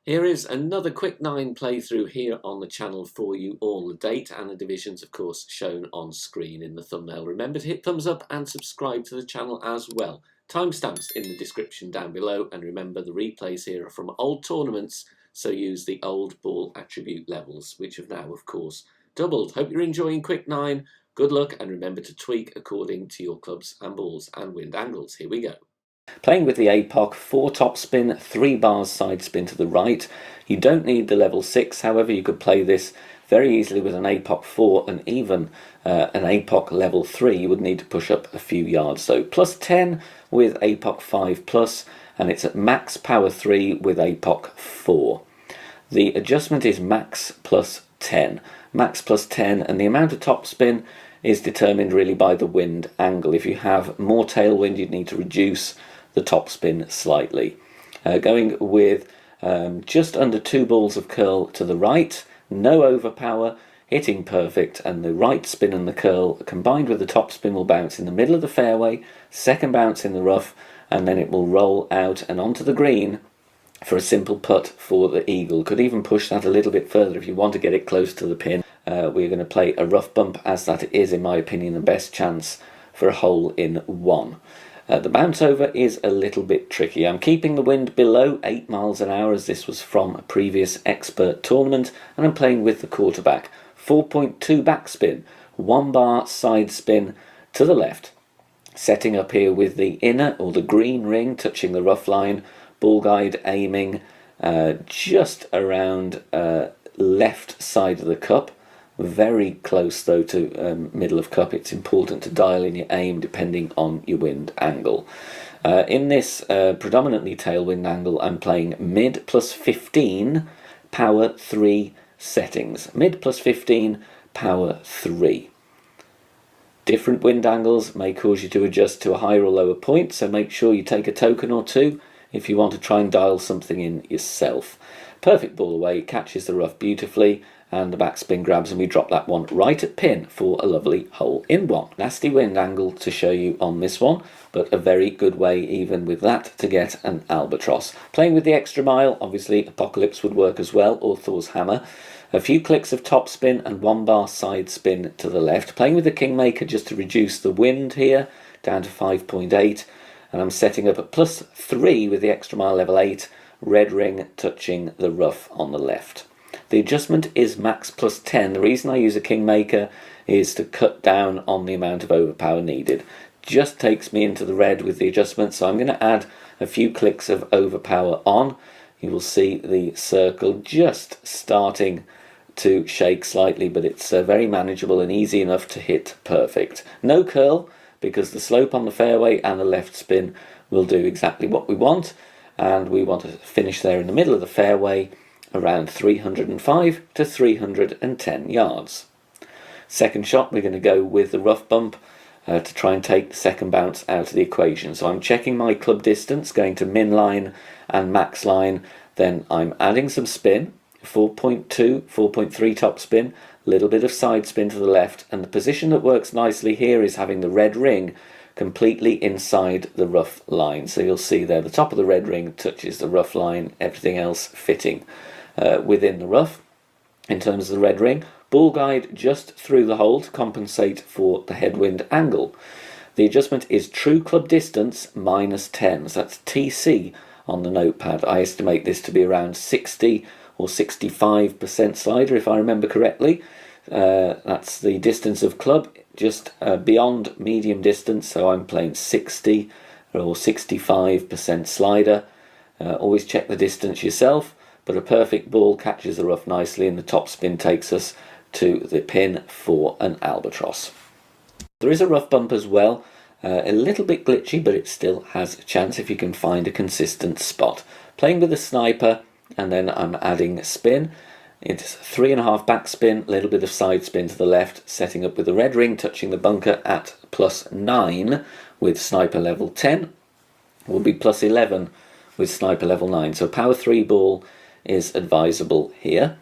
Here is another quick 9 playthrough here on the channel for you all. The date and the divisions, of course, shown on screen in the thumbnail. Remember to hit thumbs up and subscribe to the channel as well. Timestamps in the description down below, and remember the replays here are from old tournaments, so use the old ball attribute levels, which have now, of course, doubled. Hope you're enjoying Quick 9. Good luck, and remember to tweak according to your clubs and balls and wind angles. Here we go. Playing with the APOC, 4 top spin, 3 bars side spin to the right. You don't need the level 6, however you could play this very easily with an APOC 4 and even an APOC level 3. You would need to push up a few yards. So plus 10 with APOC 5 plus, and it's at max power 3 with APOC 4. The adjustment is max plus 10. Max plus 10, and the amount of top spin is determined really by the wind angle. If you have more tailwind, you'd need to reduce the top spin slightly. Going with just under 2 balls of curl to the right, no overpower, hitting perfect, and the right spin and the curl combined with the top spin will bounce in the middle of the fairway, second bounce in the rough, and then it will roll out and onto the green for a simple putt for the eagle. Could even push that a little bit further if you want to get it close to the pin. We're going to play a rough bump, as that is, in my opinion, the best chance for a hole in 1. The bounce over is a little bit tricky. I'm keeping the wind below 8 miles an hour, as this was from a previous expert tournament, and I'm playing with the quarterback. 4.2 backspin, 1 bar side spin to the left. Setting up here with the inner or the green ring touching the rough line, ball guide aiming just around left side of the cup. Very close though to middle of cup. It's important to dial in your aim depending on your wind angle. In this predominantly tailwind angle, I'm playing mid plus 15 power 3 settings. Mid plus 15 power 3. Different wind angles may cause you to adjust to a higher or lower point, so make sure you take a token or two if you want to try and dial something in yourself. Perfect ball away, catches the rough beautifully, and the backspin grabs, and we drop that one right at pin for a lovely hole in 1. Nasty wind angle to show you on this one, but a very good way even with that to get an albatross. Playing with the extra mile, obviously Apocalypse would work as well, or Thor's hammer. A few clicks of top spin and 1 bar side spin to the left. Playing with the Kingmaker just to reduce the wind here down to 5.8, and I'm setting up at plus 3 with the extra mile level 8, red ring touching the rough on the left. The adjustment is max plus 10. The reason I use a Kingmaker is to cut down on the amount of overpower needed. Just takes me into the red with the adjustment, so I'm going to add a few clicks of overpower on. You will see the circle just starting to shake slightly, but it's very manageable and easy enough to hit perfect. No curl, because the slope on the fairway and the left spin will do exactly what we want, and we want to finish there in the middle of the fairway around 305 to 310 yards. Second shot, we're going to go with the rough bump to try and take the second bounce out of the equation. So I'm checking my club distance, going to min line and max line, then I'm adding some spin, 4.2, 4.3 top spin, a little bit of side spin to the left, and the position that works nicely here is having the red ring completely inside the rough line. So you'll see there the top of the red ring touches the rough line, everything else fitting within the rough. In terms of the red ring, ball guide just through the hole to compensate for the headwind angle. The adjustment is true club distance minus 10, so that's TC on the notepad. I estimate this to be around 60 or 65% slider if I remember correctly. That's the distance of club just beyond medium distance, so I'm playing 60 or 65% slider. Always check the distance yourself, but a perfect ball catches the rough nicely, and the top spin takes us to the pin for an albatross. There is a rough bump as well, a little bit glitchy, but it still has a chance if you can find a consistent spot. Playing with a sniper, and then I'm adding spin. It's 3.5 backspin, a little bit of side spin to the left, setting up with the red ring touching the bunker at plus 9 with sniper level 10. Will be plus 11 with sniper level 9. So power 3 ball is advisable here.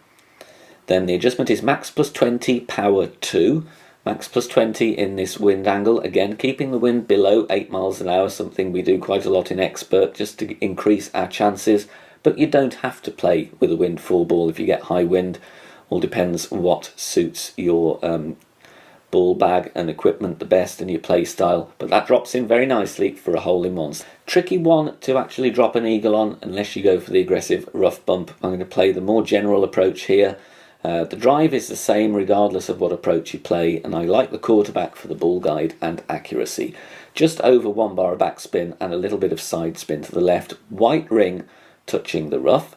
Then the adjustment is max plus 20, power 2. Max plus 20 in this wind angle. Again, keeping the wind below 8 miles an hour, something we do quite a lot in Expert just to increase our chances. but you don't have to play with a wind 4 ball if you get high wind. All depends what suits your ball bag and equipment the best and your play style, but that drops in very nicely for a hole-in-one. Tricky one to actually drop an eagle on unless you go for the aggressive rough bump. I'm going to play the more general approach here. The drive is the same regardless of what approach you play, and I like the quarterback for the ball guide and accuracy. Just over 1 bar of backspin and a little bit of side spin to the left, white ring touching the rough.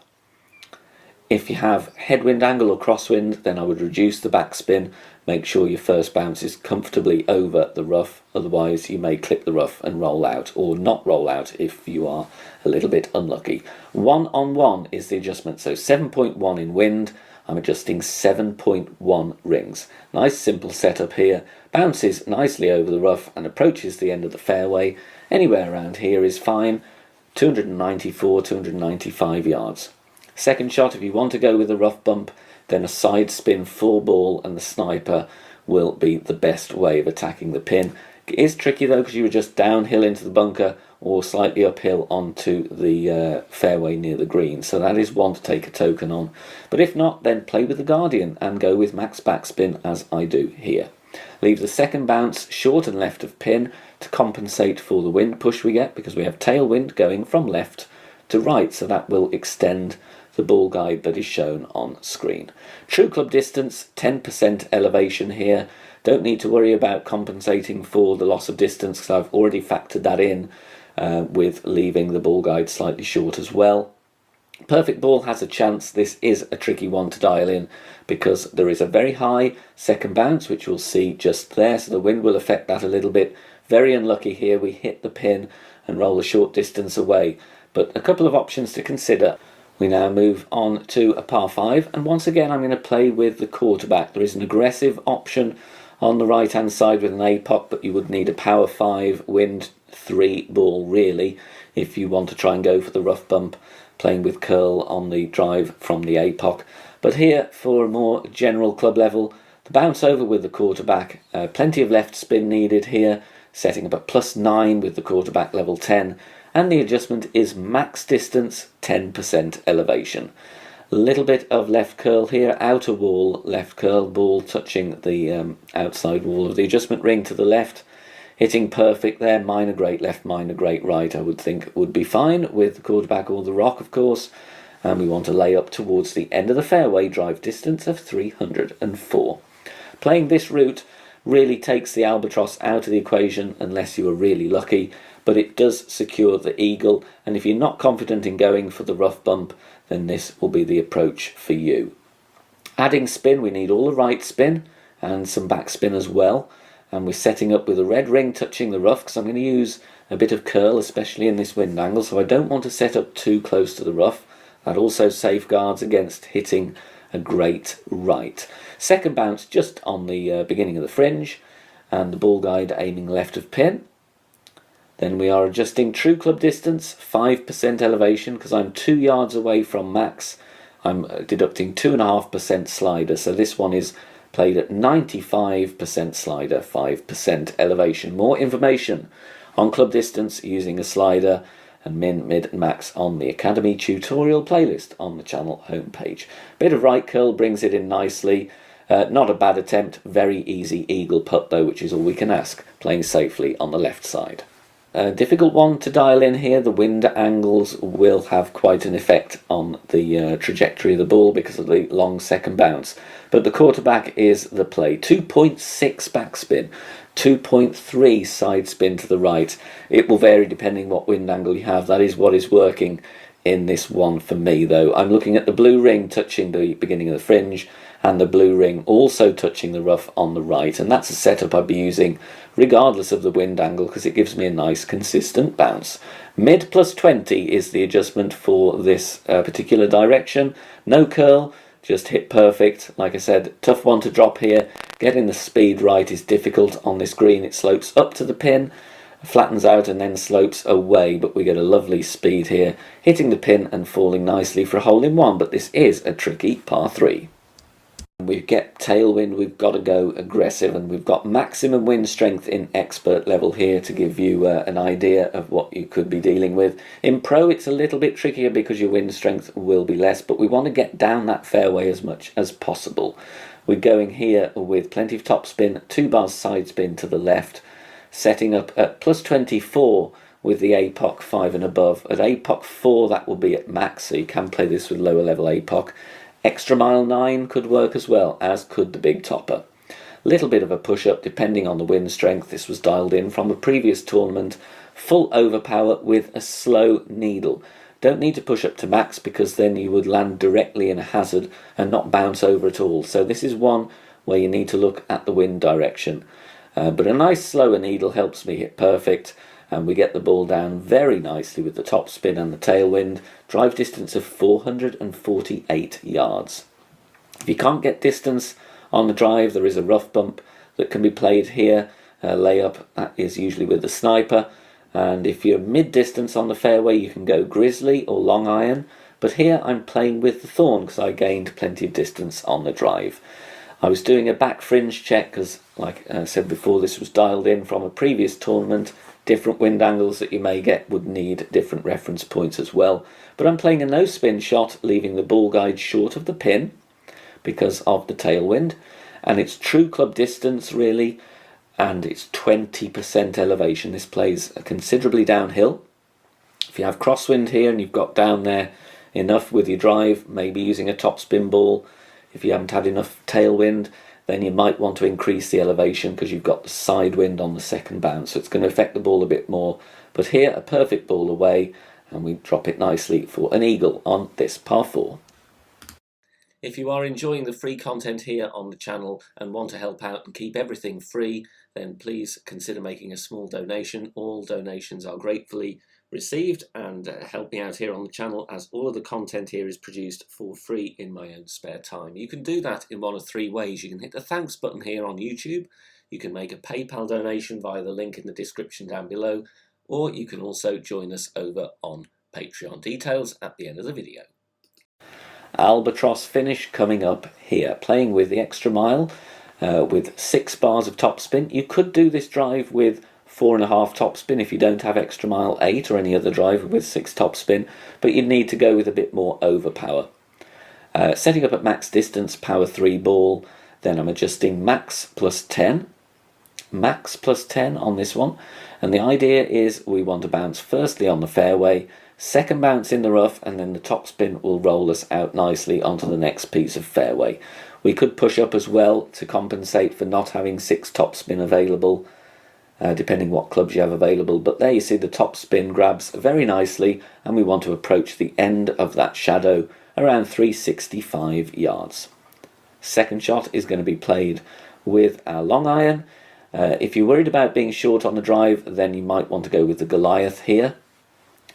If you have headwind angle or crosswind, then I would reduce the backspin. Make sure your first bounce is comfortably over the rough, otherwise you may clip the rough and roll out, or not roll out if you are a little bit unlucky. 1 on 1 is the adjustment, so 7.1 in wind. I'm adjusting 7.1 rings. Nice simple setup here. Bounces nicely over the rough and approaches the end of the fairway. Anywhere around here is fine. 294, 295 yards. Second shot, if you want to go with a rough bump, then a side spin 4 ball and the sniper will be the best way of attacking the pin. It is tricky though, because you were just downhill into the bunker or slightly uphill onto the fairway near the green, so that is one to take a token on. But if not, then play with the Guardian and go with max backspin as I do here. Leave the second bounce short and left of pin to compensate for the wind push we get, because we have tailwind going from left to right, so that will extend the ball guide that is shown on screen. True club distance, 10% elevation here. Don't need to worry about compensating for the loss of distance, because I've already factored that in with leaving the ball guide slightly short as well. Perfect ball has a chance. This is a tricky one to dial in because there is a very high second bounce, which we'll see just there, so the wind will affect that a little bit. Very unlucky here, we hit the pin and roll a short distance away, but a couple of options to consider. We now move on to a par 5, and once again I'm going to play with the quarterback. There is an aggressive option on the right hand side with an APOC, but you would need a power 5 wind 3 ball really if you want to try and go for the rough bump, playing with curl on the drive from the APOC. But here, for a more general club level, the bounce over with the quarterback, plenty of left spin needed here, setting up at +9 with the quarterback level 10, and the adjustment is max distance, 10% elevation. A little bit of left curl here, outer wall left curl, ball touching the outside wall of the adjustment ring to the left, hitting perfect there. Minor great left, minor great right, I would think would be fine with the quarterback or the rock, of course. And we want to lay up towards the end of the fairway, drive distance of 304. Playing this route really takes the albatross out of the equation unless you are really lucky, but it does secure the eagle, and if you're not confident in going for the rough bump, then this will be the approach for you. Adding spin, we need all the right spin and some back spin as well, and we're setting up with a red ring touching the rough, because I'm going to use a bit of curl, especially in this wind angle, so I don't want to set up too close to the rough. That also safeguards against hitting a great right. Second bounce just on the beginning of the fringe, and the ball guide aiming left of pin. Then we are adjusting true club distance, 5% elevation, because I'm 2 yards away from max. I'm deducting 2.5% slider, so this one is played at 95% slider, 5% elevation. More information on club distance using a slider and min, mid and max on the Academy tutorial playlist on the channel homepage. Bit of right curl brings it in nicely. Not a bad attempt, very easy eagle putt though, which is all we can ask, playing safely on the left side. A difficult one to dial in here. The wind angles will have quite an effect on the trajectory of the ball because of the long second bounce. But the quarterback is the play. 2.6 backspin, 2.3 side spin to the right. It will vary depending what wind angle you have. That is what is working in this one for me though. I'm looking at the blue ring touching the beginning of the fringe, and the blue ring also touching the rough on the right, and that's a setup I'd be using regardless of the wind angle because it gives me a nice consistent bounce. Mid +20 is the adjustment for this particular direction. No curl, just hit perfect. Like I said, tough one to drop here. Getting the speed right is difficult on this green. It slopes up to the pin, flattens out and then slopes away, but we get a lovely speed here, hitting the pin and falling nicely for a hole-in-one, but this is a tricky par 3. We get tailwind, we've got to go aggressive, and we've got maximum wind strength in expert level here to give you an idea of what you could be dealing with. In pro it's a little bit trickier because your wind strength will be less, but we want to get down that fairway as much as possible. We're going here with plenty of topspin, 2 bars side spin to the left, setting up at plus 24 with the APOC 5 and above. At APOC 4 that will be at max, so you can play this with lower level APOC. Extra mile 9 could work as well, as could the big topper. Little bit of a push up depending on the wind strength. This was dialed in from a previous tournament. Full overpower with a slow needle. Don't need to push up to max because then you would land directly in a hazard and not bounce over at all. So this is one where you need to look at the wind direction. But a nice slower needle helps me hit perfect, and we get the ball down very nicely with the top spin and the tailwind. Drive distance of 448 yards. If you can't get distance on the drive, there is a rough bump that can be played here. Layup, that is usually with the sniper. And if you're mid-distance on the fairway, you can go grizzly or long iron. But here I'm playing with the thorn because I gained plenty of distance on the drive. I was doing a back fringe check because, like I said before, this was dialed in from a previous tournament. Different wind angles that you may get would need different reference points as well. But I'm playing a no spin shot, leaving the ball guide short of the pin because of the tailwind. And it's true club distance really, and it's 20% elevation. This plays considerably downhill. If you have crosswind here and you've got down there enough with your drive, maybe using a top spin ball. If you haven't had enough tailwind, then you might want to increase the elevation because you've got the side wind on the second bounce, so it's going to affect the ball a bit more. But here, a perfect ball away, and we drop it nicely for an eagle on this par 4. If you are enjoying the free content here on the channel and want to help out and keep everything free, then please consider making a small donation. All donations are gratefully received and help me out here on the channel, as all of the content here is produced for free in my own spare time. You can do that in one of 3 ways. You can hit the thanks button here on YouTube, you can make a PayPal donation via the link in the description down below, or you can also join us over on Patreon. Details at the end of the video. Albatross finish coming up here, playing with the extra mile with 6 bars of topspin. You could do this drive with 4.5 topspin if you don't have extra mile 8 or any other driver with 6 topspin, but you'd need to go with a bit more overpower. Setting up at max distance, power 3 ball, then I'm adjusting max plus 10 on this one, and the idea is we want to bounce firstly on the fairway, second bounce in the rough, and then the topspin will roll us out nicely onto the next piece of fairway. We could push up as well to compensate for not having 6 topspin available, depending what clubs you have available. But there you see the top spin grabs very nicely, and we want to approach the end of that shadow around 365 yards. Second shot is going to be played with our long iron. If you're worried about being short on the drive, then you might want to go with the Goliath here,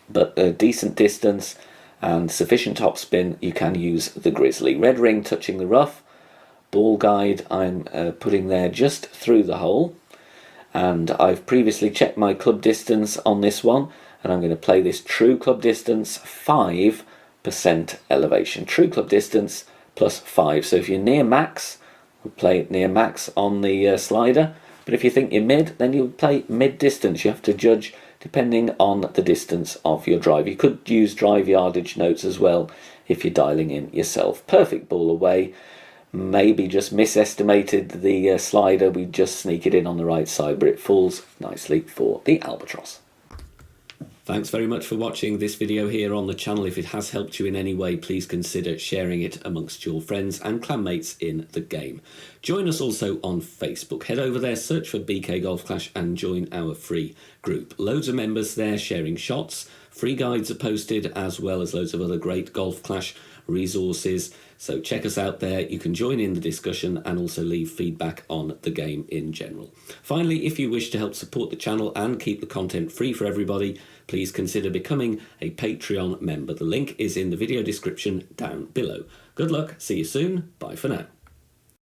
but a decent distance and sufficient topspin, you can use the Grizzly. Red ring touching the rough, ball guide I'm putting there just through the hole. And I've previously checked my club distance on this one, and I'm going to play this true club distance 5% elevation. True club distance plus 5. So if you're near max, we'll play it near max on the slider. But if you think you're mid, then you'll play mid distance. You have to judge depending on the distance of your drive. You could use drive yardage notes as well if you're dialing in yourself. Perfect ball away. Maybe just misestimated the slider. We just sneak it in on the right side, but it falls nicely for the Albatross. Thanks very much for watching this video here on the channel. If it has helped you in any way, please consider sharing it amongst your friends and clanmates in the game. Join us also on Facebook. Head over there, search for BK Golf Clash and join our free group. Loads of members there sharing shots. Free guides are posted, as well as loads of other great Golf Clash resources. So check us out there. You can join in the discussion and also leave feedback on the game in general. Finally, if you wish to help support the channel and keep the content free for everybody, please consider becoming a Patreon member. The link is in the video description down below. Good luck, see you soon, bye for now.